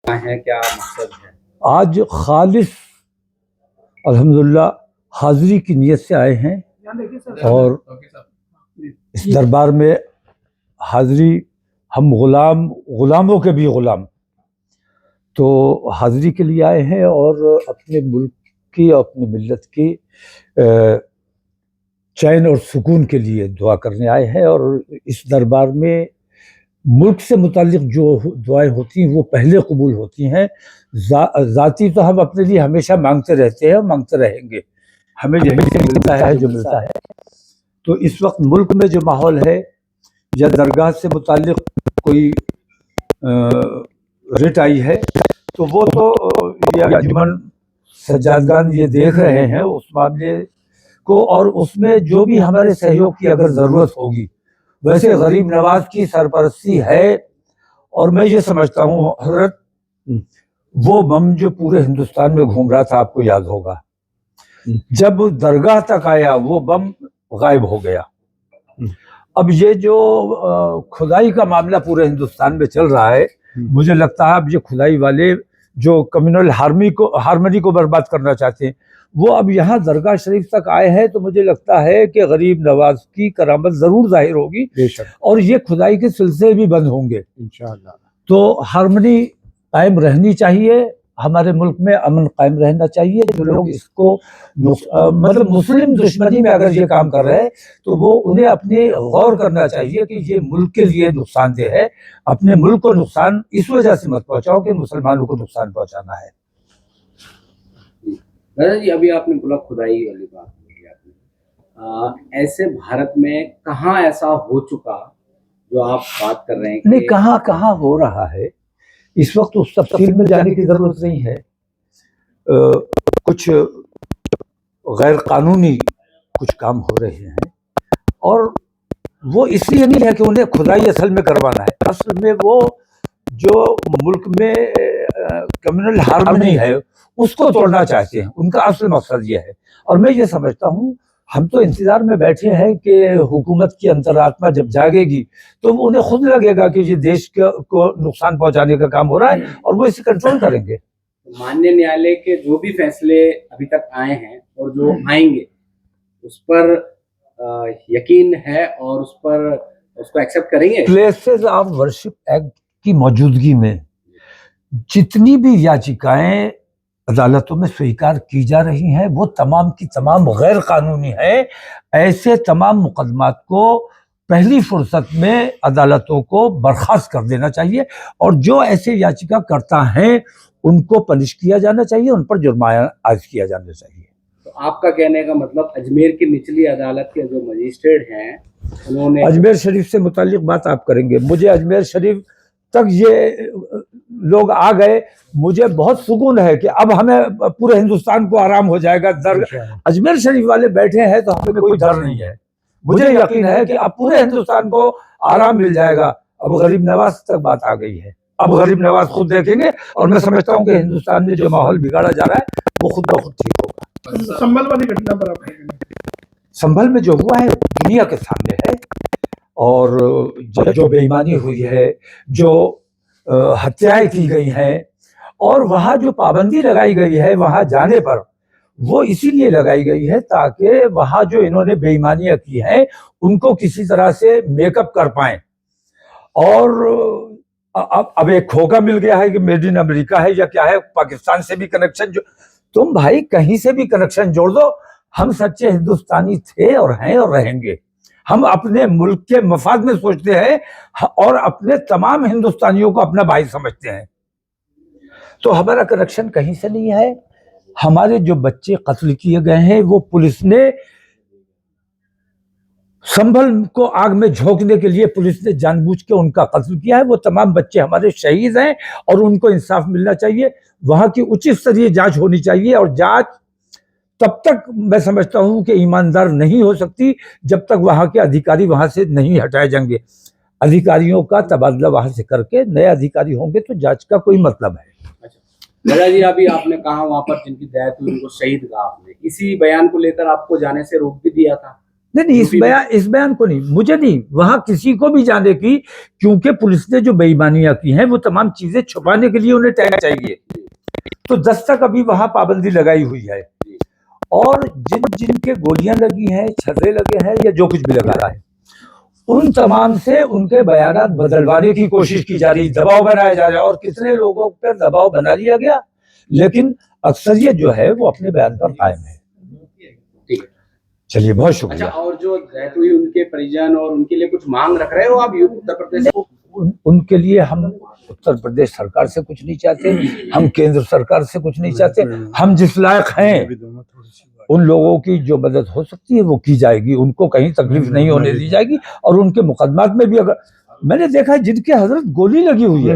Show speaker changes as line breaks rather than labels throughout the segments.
है, क्या मकसद है?
आज खालिस अल्हम्दुलिल्लाह हाजिरी की नीयत से आए हैं और इस दरबार में हाजिरी, हम गुलामों के भी गुलाम, तो हाजिरी के लिए आए हैं और अपने मुल्क की और अपनी मिल्लत की चैन और सुकून के लिए दुआ करने आए हैं। और इस दरबार में मुल्क से मुतालिक जो दुआएं होती हैं वो पहले कबूल होती हैं। ज़ाती तो हम अपने लिए हमेशा मांगते रहते हैं और मांगते रहेंगे, हमें यही से मिलता है जो मिलता है। तो इस वक्त मुल्क में जो माहौल है या दरगाह से मुतालिक कोई रिट आई है तो वो तो ये अंजुमन सज्जादगान ये देख रहे हैं उस मामले को, और उसमें जो भी हमारे सहयोग की अगर ज़रूरत होगी, वैसे गरीब नवाज की सरपरस्ती है। और मैं ये समझता हूँ हजरत, वो बम जो पूरे हिंदुस्तान में घूम रहा था, आपको याद होगा, जब दरगाह तक आया वो बम गायब हो गया। अब ये जो खुदाई का मामला पूरे हिंदुस्तान में चल रहा है, मुझे लगता है अब ये खुदाई वाले जो कम्युनल हार्मनी को बर्बाद करना चाहते हैं, वो अब यहाँ दरगाह शरीफ तक आए हैं। तो मुझे लगता है कि गरीब नवाज की करामत जरूर जाहिर होगी और ये खुदाई के सिलसिले भी बंद होंगे इंशाअल्लाह। तो हार्मनी कायम रहनी चाहिए, हमारे मुल्क में अमन कायम रहना चाहिए। जो लोग इसको मतलब मुस्लिम दुश्मनी में अगर ये काम कर रहे हैं तो वो उन्हें अपने गौर करना चाहिए कि ये मुल्क के लिए नुकसानदेह है। अपने मुल्क को नुकसान इस वजह से मत पहुंचाओ कि मुसलमानों को नुकसान पहुंचाना है।
दादा जी, अभी आपने बोला खुदाई वाली बात बोली आपने, ऐसे भारत में कहाँ ऐसा हो चुका जो आप बात कर रहे हैं?
नहीं, कहाँ कहाँ हो रहा है, इस वक्त उस तफसील में जाने की जरूरत नहीं है। कुछ गैर कानूनी कुछ काम हो रहे हैं और वो इसलिए नहीं है कि उन्हें खुदाई असल में करवाना है। असल में वो जो मुल्क में कम्युनल हार्मनी है उसको तोड़ना चाहते हैं, उनका असल मकसद ये है। और मैं ये समझता हूँ, हम तो इंतजार में बैठे हैं कि हुकूमत की अंतरात्मा जब जागेगी तो उन्हें खुद लगेगा कि ये देश को नुकसान पहुंचाने का काम हो रहा है और वो इसे कंट्रोल करेंगे।
माननीय न्यायालय के जो भी फैसले अभी तक आए हैं और जो आएंगे उस पर यकीन है और उस पर उसको एक्सेप्ट करेंगे?
प्लेसेस ऑफ वर्शिप एक्ट की मौजूदगी में जितनी भी याचिकाएं अदालतों में स्वीकार की जा रही हैं वो तमाम की तमाम गैर कानूनी है। ऐसे तमाम मुकदमात को पहली फुर्सत में अदालतों को बर्खास्त कर देना चाहिए और जो ऐसे याचिका करता हैं उनको पनिश किया जाना चाहिए, उन पर जुर्माना आज किया जाना चाहिए।
तो आपका कहने का मतलब अजमेर की निचली अदालत के जो मजिस्ट्रेट हैं उन्होंने
अजमेर शरीफ से मुतालिक बात आप करेंगे, मुझे अजमेर शरीफ तक ये लोग आ गए, मुझे बहुत सुकून है कि अब हमें पूरे हिंदुस्तान को आराम हो जाएगा। अजमेर शरीफ वाले बैठे हैं तो हमें कोई डर नहीं है। मुझे यकीन है कि अब पूरे हिंदुस्तान को आराम मिल जाएगा। अब गरीब नवाज तक बात आ गई है, अब गरीब नवाज खुद देखेंगे और मैं समझता हूँ कि हिंदुस्तान में जो माहौल बिगाड़ा जा रहा है वो खुद ब खुद ठीक होगा।
संभल वाली घटना पर आप
संभल में जो हुआ है दुनिया के सामने है, और जो बेईमानी हुई है, जो हत्याएं की गई हैं और वहाँ जो पाबंदी लगाई गई है वहाँ जाने पर, वो इसीलिए लगाई गई है ताकि वहाँ जो इन्होंने बेईमानियां की हैं उनको किसी तरह से मेकअप कर पाएं। और अब एक खोका मिल गया है कि मेड इन अमेरिका है या क्या है, पाकिस्तान से भी कनेक्शन जो, तुम भाई कहीं से भी कनेक्शन जोड़ दो, हम सच्चे हिंदुस्तानी थे और हैं और रहेंगे। हम अपने मुल्क के मफाद में सोचते हैं और अपने तमाम हिंदुस्तानियों को अपना भाई समझते हैं। तो हमारा कनेक्शन कहीं से नहीं है। हमारे जो बच्चे कत्ल किए गए हैं वो पुलिस ने, संभल को आग में झोंकने के लिए पुलिस ने जानबूझ के उनका कत्ल किया है। वो तमाम बच्चे हमारे शहीद हैं और उनको इंसाफ मिलना चाहिए। वहां की उचित स्तरीय जांच होनी चाहिए और जांच तब तक मैं समझता हूं कि ईमानदार नहीं हो सकती जब तक वहां के अधिकारी वहां से नहीं हटाए जाएंगे। अधिकारियों का तबादला वहां से करके नए अधिकारी होंगे तो जांच का कोई मतलब है।
दादा जी, अभी आपने कहा वहां पर जिनकी डेथ हुई उनको शहीद कहा आपने, इसी बयान को लेकर आपको जाने से रोक भी दिया था?
नहीं, इस बयान को नहीं, मुझे नहीं, वहां किसी को भी जाने की, क्योंकि पुलिस ने जो बेईमानियां की हैं वो तमाम चीजें छुपाने के लिए उन्हें टाइम चाहिए। तो 10 तक अभी वहां पाबंदी लगाई हुई है, और जिनके गोलियां लगी हैं, छर्रे लगे हैं, या जो कुछ भी लगा है, उन तमाम से उनके बयानात बदलवाने की कोशिश की जा रही, दबाव बनाया जा रहा है, और कितने लोगों पर दबाव बना लिया गया, लेकिन अक्सरियत जो है वो अपने बयान पर कायम है। चलिए, बहुत शुक्रिया।
अच्छा, और जो डेथ हुई उनके परिजन और उनके लिए कुछ मांग रख रहे हो आप उत्तर प्रदेश को?
उनके लिए हम उत्तर प्रदेश सरकार से कुछ नहीं चाहते, हम केंद्र सरकार से कुछ नहीं चाहते। हम जिस लायक हैं उन लोगों की जो मदद हो सकती है वो की जाएगी, उनको कहीं तकलीफ नहीं होने दी जाएगी। और उनके मुकदमात में भी, अगर मैंने देखा है जिनके हजरत गोली लगी हुई है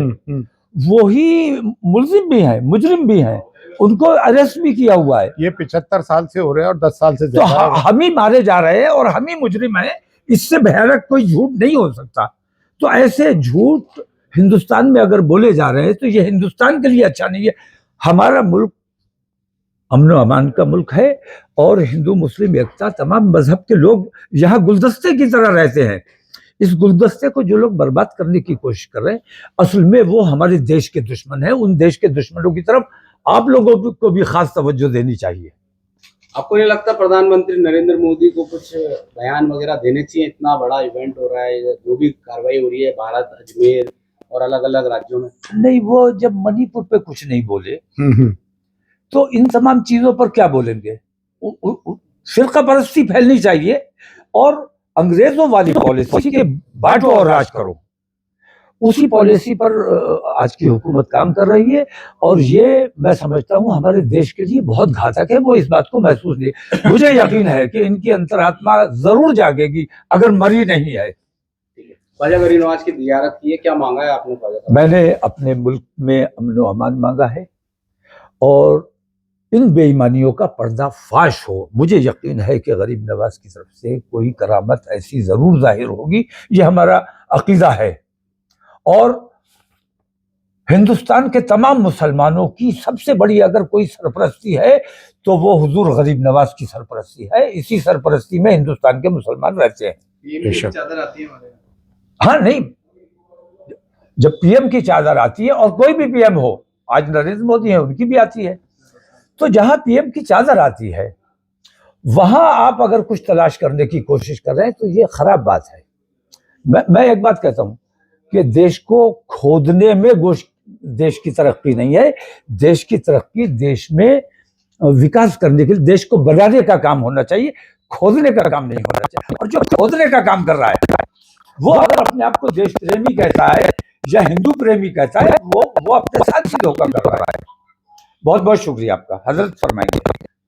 वो ही मुल्जिम भी हैं, मुजरिम भी हैं, उनको अरेस्ट भी किया हुआ है।
ये 75 साल से हो रहे हैं और 10 साल से
तो हम ही मारे जा रहे हैं और हम ही मुजरिम हैं, इससे भयानक कोई झूठ नहीं हो सकता। तो ऐसे झूठ हिंदुस्तान में अगर बोले जा रहे हैं तो ये हिंदुस्तान के लिए अच्छा नहीं है। हमारा मुल्क अमन व अमान का मुल्क है, और हिंदू मुस्लिम एकता, तमाम मजहब के लोग यहाँ गुलदस्ते की तरह रहते हैं। इस गुलदस्ते को जो लोग बर्बाद करने की कोशिश कर रहे हैं, असल में वो हमारे देश के दुश्मन हैं। उन देश के दुश्मनों की तरफ आप लोगों को भी खास तवज्जो देनी चाहिए।
आपको नहीं लगता प्रधानमंत्री नरेंद्र मोदी को कुछ बयान वगैरह देने चाहिए? इतना बड़ा इवेंट हो रहा है, जो भी कार्रवाई हो रही है भारत, अजमेर और अलग अलग राज्यों में।
नहीं, वो जब मणिपुर पे कुछ नहीं बोले तो इन तमाम चीजों पर क्या बोलेंगे? फिरका परस्ती फैलनी चाहिए, और अंग्रेजों वाली पॉलिसी के बांटो और राज करो, उसी पॉलिसी पर आज की हुकूमत काम कर रही है। और ये मैं समझता हूँ हमारे देश के लिए बहुत घातक है। वो इस बात को महसूस नहीं, मुझे यकीन है कि इनकी अंतरात्मा जरूर जागेगी, अगर मरी नहीं है।
ख्वाजा गरीब नवाज की जियारत की है, क्या मांगा है आपने ख्वाजा?
मैंने अपने मुल्क में अमन व अमान मांगा है, और इन बेईमानियों का पर्दाफाश हो। मुझे यकीन है कि गरीब नवाज की तरफ से कोई करामत ऐसी जरूर जाहिर होगी, ये हमारा अकीदा है। और हिंदुस्तान के तमाम मुसलमानों की सबसे बड़ी अगर कोई सरपरस्ती है तो वो हुजूर गरीब नवाज की सरपरस्ती है। इसी सरपरस्ती में हिंदुस्तान के मुसलमान रहते हैं।
चादर आती है हमारे?
हाँ, नहीं, जब पीएम की चादर आती है, और कोई भी पीएम हो, आज नरेंद्र मोदी है, उनकी भी आती है, तो जहां पीएम की चादर आती है वहां आप अगर कुछ तलाश करने की कोशिश कर रहे हैं तो ये खराब बात है। मैं एक बात कहता हूं कि देश को खोदने में देश की तरक्की नहीं है। देश की तरक्की देश में विकास करने के लिए देश को बनाने का काम होना चाहिए, खोदने का काम नहीं होना चाहिए। और जो खोदने का काम कर रहा है वो अगर अपने आप को देश प्रेमी कहता है या हिंदू प्रेमी कहता है, वो अपने साथ ही धोखा कर रहा है। बहुत बहुत शुक्रिया आपका। हजरत फरमाएंगे।